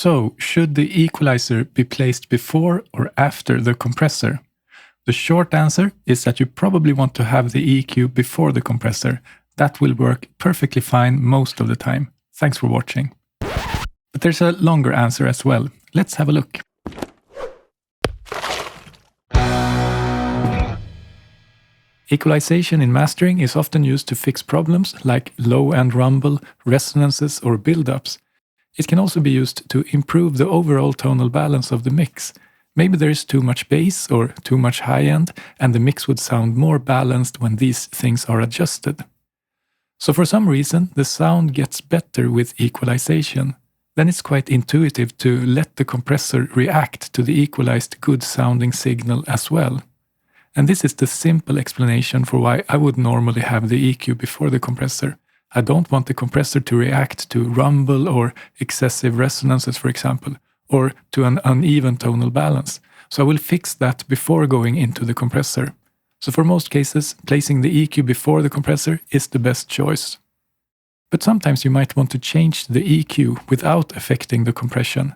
So, should the equalizer be placed before or after the compressor? The short answer is that you probably want to have the EQ before the compressor. That will work perfectly fine most of the time. Thanks for watching. But there's a longer answer as well. Let's have a look. Equalization in mastering is often used to fix problems like low-end rumble, resonances, or build-ups. It can also be used to improve the overall tonal balance of the mix. Maybe there is too much bass or too much high-end, and the mix would sound more balanced when these things are adjusted. So for some reason, the sound gets better with equalization. Then it's quite intuitive to let the compressor react to the equalized good-sounding signal as well. And this is the simple explanation for why I would normally have the EQ before the compressor. I don't want the compressor to react to rumble or excessive resonances, for example, or to an uneven tonal balance. So I will fix that before going into the compressor. So for most cases, placing the EQ before the compressor is the best choice. But sometimes you might want to change the EQ without affecting the compression.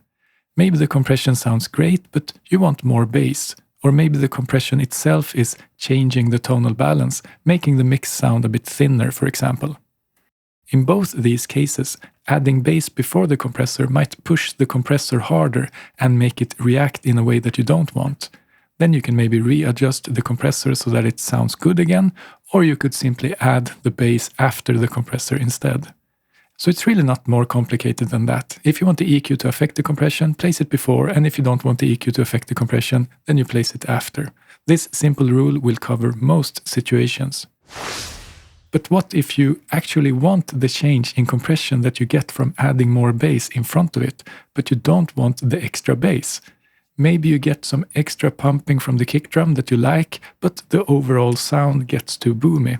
Maybe the compression sounds great, but you want more bass. Or maybe the compression itself is changing the tonal balance, making the mix sound a bit thinner, for example. In both these cases, adding bass before the compressor might push the compressor harder and make it react in a way that you don't want. Then you can maybe readjust the compressor so that it sounds good again, or you could simply add the bass after the compressor instead. So it's really not more complicated than that. If you want the EQ to affect the compression, place it before, and if you don't want the EQ to affect the compression, then you place it after. This simple rule will cover most situations. But what if you actually want the change in compression that you get from adding more bass in front of it, but you don't want the extra bass? Maybe you get some extra pumping from the kick drum that you like, but the overall sound gets too boomy.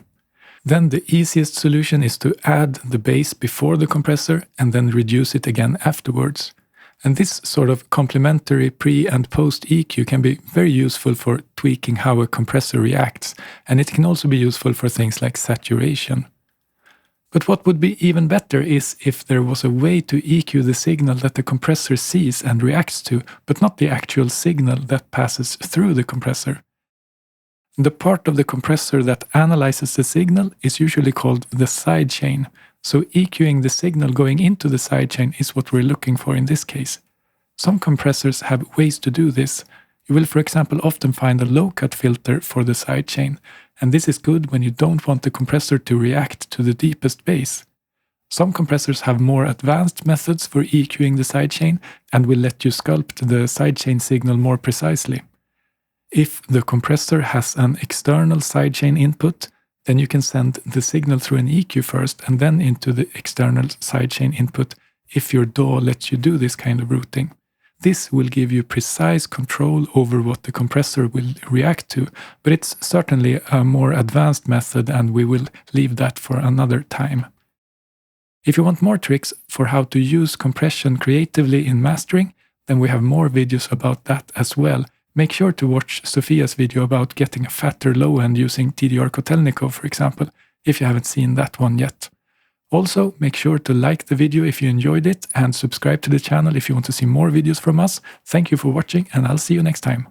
Then the easiest solution is to add the bass before the compressor and then reduce it again afterwards. And this sort of complementary pre- and post-EQ can be very useful for tweaking how a compressor reacts, and it can also be useful for things like saturation. But what would be even better is if there was a way to EQ the signal that the compressor sees and reacts to, but not the actual signal that passes through the compressor. The part of the compressor that analyzes the signal is usually called the sidechain, so EQing the signal going into the sidechain is what we're looking for in this case. Some compressors have ways to do this. You will, for example, often find a low-cut filter for the sidechain, and this is good when you don't want the compressor to react to the deepest bass. Some compressors have more advanced methods for EQing the sidechain and will let you sculpt the sidechain signal more precisely. If the compressor has an external sidechain input, then you can send the signal through an EQ first and then into the external sidechain input if your DAW lets you do this kind of routing. This will give you precise control over what the compressor will react to, but it's certainly a more advanced method and we will leave that for another time. If you want more tricks for how to use compression creatively in mastering, then we have more videos about that as well. Make sure to watch Sofia's video about getting a fatter low end using TDR Kotelnikov, for example, if you haven't seen that one yet. Also, make sure to like the video if you enjoyed it and subscribe to the channel if you want to see more videos from us. Thank you for watching and I'll see you next time.